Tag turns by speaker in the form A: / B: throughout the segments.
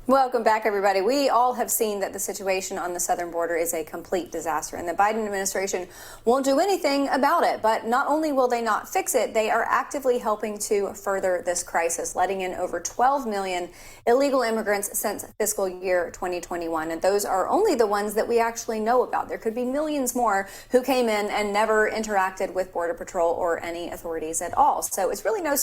A: Welcome back, everybody. We all have seen that the situation on the southern border is a complete disaster, and the Biden administration won't do anything about it. But not only will they not fix it, they are actively helping to further this crisis, letting in over 12 million illegal immigrants since fiscal year 2021. And those are only the ones that we actually know about. There could be millions more who came in and never interacted with Border Patrol or any authorities at all. So it's really no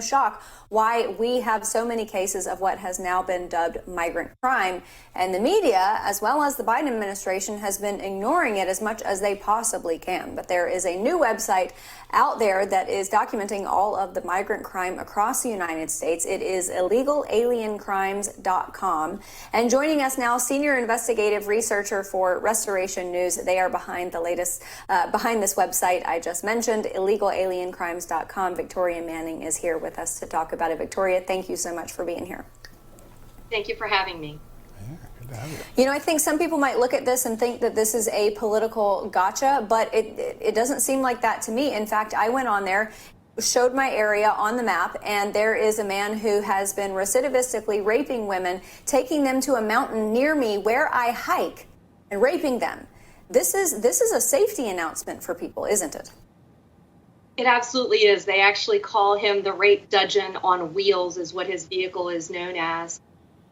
A: shock why we have so many cases of what has now been dubbed migrant crime, and the media, as well as the Biden administration, has been ignoring it as much as they possibly can. But there is a new website out there that is documenting all of the migrant crime across the United States. It is illegalialiencrimes.com. And joining us now, senior investigative researcher for Restoration News. They are behind the latest, behind this website I just mentioned, illegalialiencrimes.com. Victoria Manning is here with us to talk about it. Victoria, thank you so much for being here.
B: Thank you for having me.
C: Yeah, good to have you.
A: You know, I think some people might look at this and think that this is a political gotcha, but it doesn't seem like that to me. In fact, I went on there, showed my area on the map, and there is a man who has been recidivistically raping women, taking them to a mountain near me where I hike and raping them. This is a safety announcement for people, isn't it?
B: It absolutely is. They actually call him the rape dudgeon on wheels is what his vehicle is known as.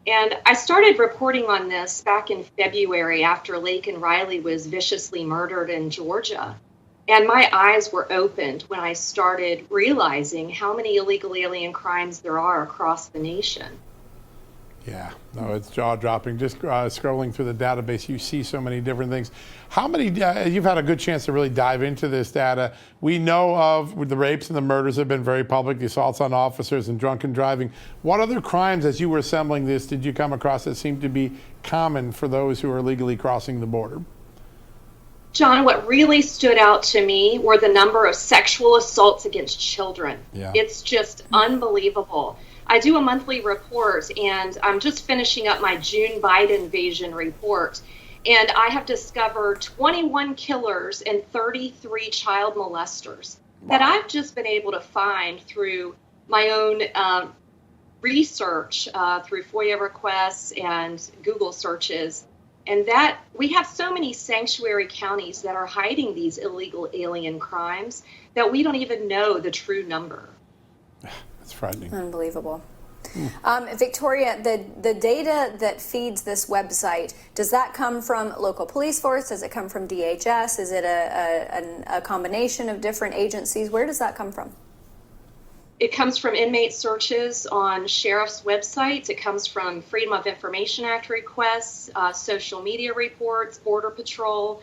B: And I started reporting on this back in February after Laken Riley was viciously murdered in Georgia. And my eyes were opened when I started realizing how many illegal alien crimes there are across the nation.
C: Yeah, no, it's jaw-dropping. Just scrolling through the database, you see so many different things. How many, you've had a good chance to really dive into this data. We know of the rapes and the murders have been very public, the assaults on officers and drunken driving. What other crimes, as you were assembling this, did you come across that seemed to be common for those who are illegally crossing the border?
B: John, what really stood out to me were the number of sexual assaults against children.
C: Yeah.
B: It's just unbelievable. I do a monthly report, and I'm just finishing up my June Biden invasion report, and I have discovered 21 killers and 33 child molesters that I've just been able to find through my own research, through FOIA requests and Google searches. And that we have so many sanctuary counties that are hiding these illegal alien crimes that we don't even know the true number.
C: It's frightening.
A: Unbelievable. Victoria, the data that feeds this website, does that come from local police force? Does it come from DHS? Is it a combination of different agencies? Where does that come from?
B: It comes from inmate searches on sheriff's websites. It comes from Freedom of Information Act requests, social media reports, Border Patrol.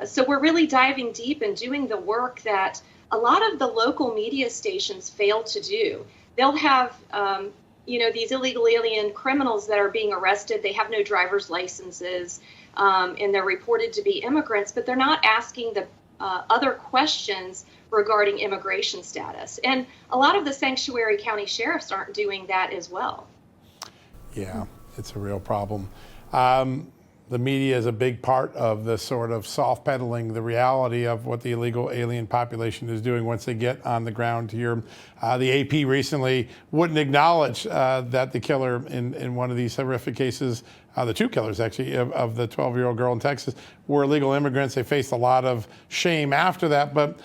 B: So we're really diving deep and doing the work that a lot of the local media stations fail to do. They'll have, these illegal alien criminals that are being arrested. They have no driver's licenses, and they're reported to be immigrants, but they're not asking the other questions regarding immigration status. And a lot of the sanctuary county sheriffs aren't doing that as well.
C: Yeah, it's a real problem. The media is a big part of the sort of soft peddling the reality of what the illegal alien population is doing once they get on the ground here. The AP recently wouldn't acknowledge that the killer in one of these horrific cases, the two killers actually, of the 12-year-old girl in Texas, were illegal immigrants. They faced a lot of shame after that, but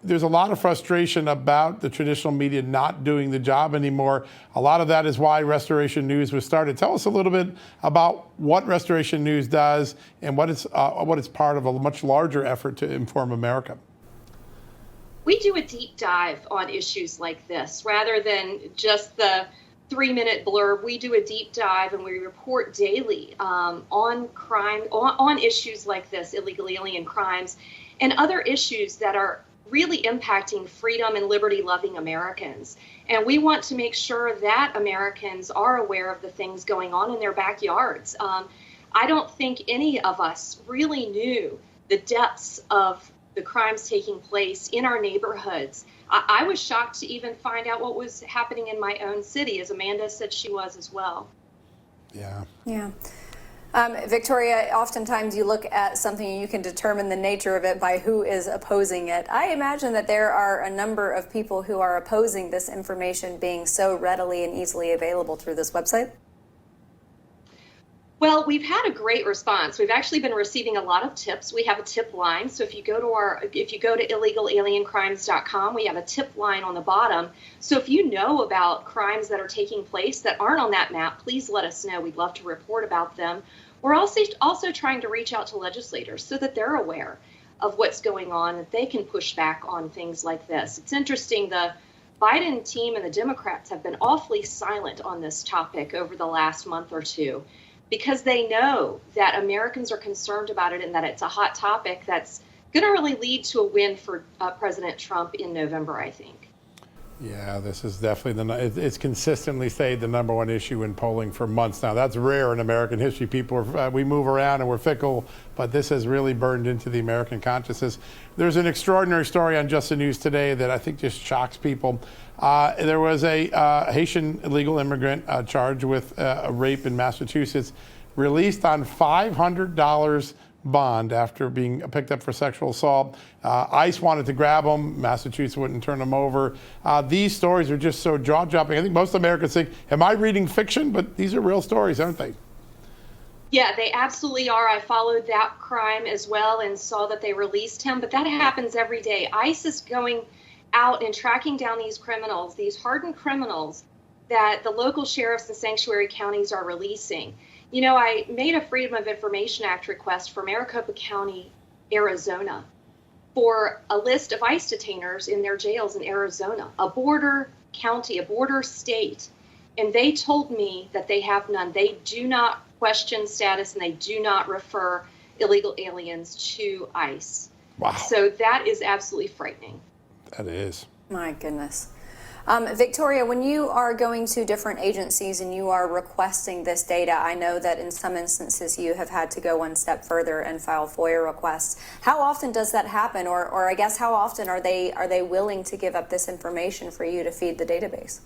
C: there's a lot of frustration about the traditional media not doing the job anymore. A lot of that is why Restoration News was started. Tell us a little bit about what Restoration News does and what it's part of a much larger effort to inform America.
B: We do a deep dive on issues like this rather than just the 3-minute blurb. We do a deep dive and we report daily on crime, on issues like this, illegal alien crimes, and other issues that are really impacting freedom and liberty-loving Americans. And we want to make sure that Americans are aware of the things going on in their backyards. I don't think any of us really knew the depths of the crimes taking place in our neighborhoods. I was shocked to even find out what was happening in my own city, as Amanda said she was as well.
C: Yeah.
A: Yeah. Victoria, oftentimes you look at something and you can determine the nature of it by who is opposing it. I imagine that there are a number of people who are opposing this information being so readily and easily available through this website.
B: Well, we've had a great response. We've actually been receiving a lot of tips. We have a tip line. So if you go to illegalaliencrimes.com, we have a tip line on the bottom. So if you know about crimes that are taking place that aren't on that map, please let us know. We'd love to report about them. We're also trying to reach out to legislators so that they're aware of what's going on, that they can push back on things like this. It's interesting, the Biden team and the Democrats have been awfully silent on this topic over the last month or two, because they know that Americans are concerned about it and that it's a hot topic that's going to really lead to a win for President Trump in November, I think.
C: Yeah, this is definitely it's consistently stayed the number one issue in polling for months now. That's rare in American history. We move around and we're fickle, but this has really burned into the American consciousness. There's an extraordinary story on Just the News today that I think just shocks people. There was a Haitian illegal immigrant charged with a rape in Massachusetts, released on $500 bond after being picked up for sexual assault. ICE wanted to grab him. Massachusetts wouldn't turn him over. These stories are just so jaw-dropping. I think most Americans think, am I reading fiction? But these are real stories, aren't they?
B: Yeah, they absolutely are. I followed that crime as well and saw that they released him. But that happens every day. ICE is going out and tracking down these criminals, these hardened criminals that the local sheriffs and sanctuary counties are releasing. You know, I made a Freedom of Information Act request for Maricopa County, Arizona, for a list of ICE detainers in their jails in Arizona, a border county, a border state. And they told me that they have none. They do not question status and they do not refer illegal aliens to ICE.
C: Wow.
B: So that is absolutely frightening.
C: That is.
A: My goodness. Victoria, when you are going to different agencies and you are requesting this data, I know that in some instances you have had to go one step further and file FOIA requests. How often does that happen? Or I guess how often are they willing to give up this information for you to feed the database?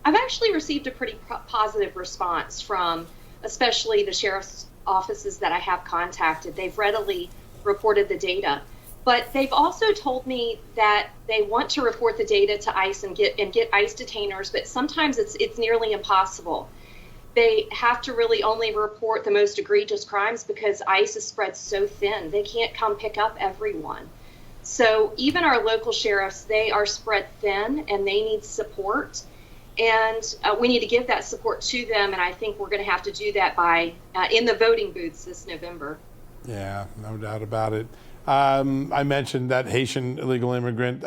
B: I've actually received a pretty positive response from especially the sheriff's offices that I have contacted. They've readily reported the data. But they've also told me that they want to report the data to ICE and get ICE detainers, but sometimes it's nearly impossible. They have to really only report the most egregious crimes because ICE is spread so thin. They can't come pick up everyone. So even our local sheriffs, they are spread thin and they need support. And we need to give that support to them. And I think we're going to have to do that by in the voting booths this November.
C: Yeah, no doubt about it. I mentioned that Haitian illegal immigrant. The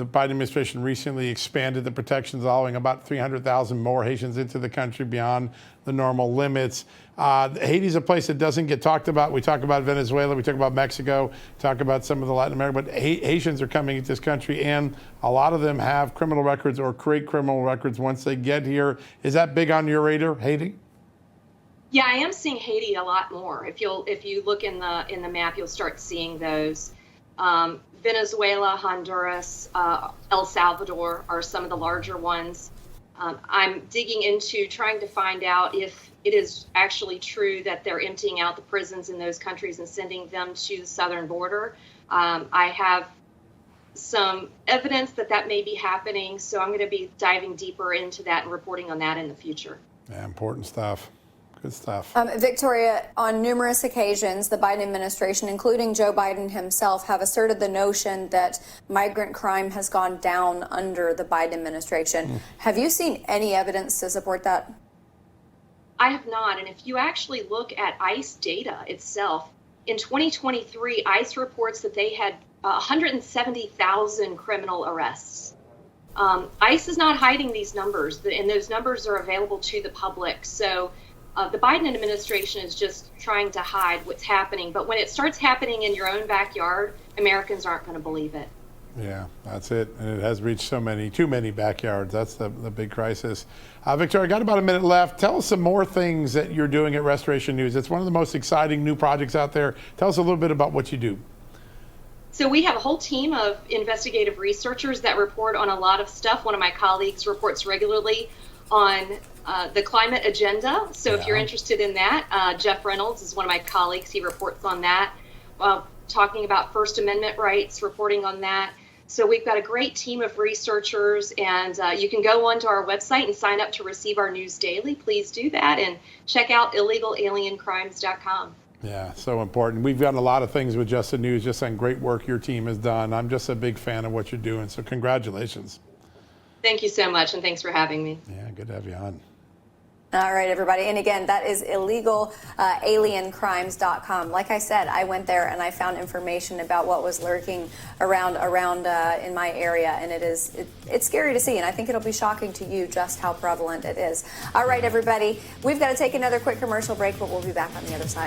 C: Biden administration recently expanded the protections, allowing about 300,000 more Haitians into the country beyond the normal limits. Haiti's a place that doesn't get talked about. We talk about Venezuela, we talk about Mexico, talk about some of the Latin America, but Haitians are coming into this country, and a lot of them have criminal records or create criminal records once they get here. Is that big on your radar, Haiti?
B: Yeah, I am seeing Haiti a lot more. If you look in the map, you'll start seeing those. Venezuela, Honduras, El Salvador are some of the larger ones. I'm digging into trying to find out if it is actually true that they're emptying out the prisons in those countries and sending them to the southern border. I have some evidence that may be happening, so I'm going to be diving deeper into that and reporting on that in the future.
C: Yeah, important stuff. Good stuff.
A: Victoria, on numerous occasions, the Biden administration, including Joe Biden himself, have asserted the notion that migrant crime has gone down under the Biden administration. Have you seen any evidence to support that?
B: I have not. And if you actually look at ICE data itself, in 2023, ICE reports that they had 170,000 criminal arrests. ICE is not hiding these numbers, and those numbers are available to the public. So the Biden administration is just trying to hide what's happening. But when it starts happening in your own backyard, Americans aren't going to believe it.
C: Yeah, that's it. And it has reached too many backyards. That's the big crisis. Victoria, got about a minute left. Tell us some more things that you're doing at Restoration News. It's one of the most exciting new projects out there. Tell us a little bit about what you do.
B: So we have a whole team of investigative researchers that report on a lot of stuff. One of my colleagues reports regularly on the climate agenda. So if you're interested in that, Jeff Reynolds is one of my colleagues. He reports on that. Talking about First Amendment rights, reporting on that. So we've got a great team of researchers, and you can go onto our website and sign up to receive our news daily. Please do that, and check out illegalaliencrimes.com.
C: Yeah, so important. We've done a lot of things with Just the News, just on great work your team has done. I'm just a big fan of what you're doing, so congratulations.
B: Thank you so much, and thanks for having me.
C: Yeah, good to have you on.
A: All right, everybody. And again, that is illegalaliencrimes.com. Like I said, I went there and I found information about what was lurking around in my area, and it's scary to see, and I think it'll be shocking to you just how prevalent it is. All right, everybody. We've got to take another quick commercial break, but we'll be back on the other side.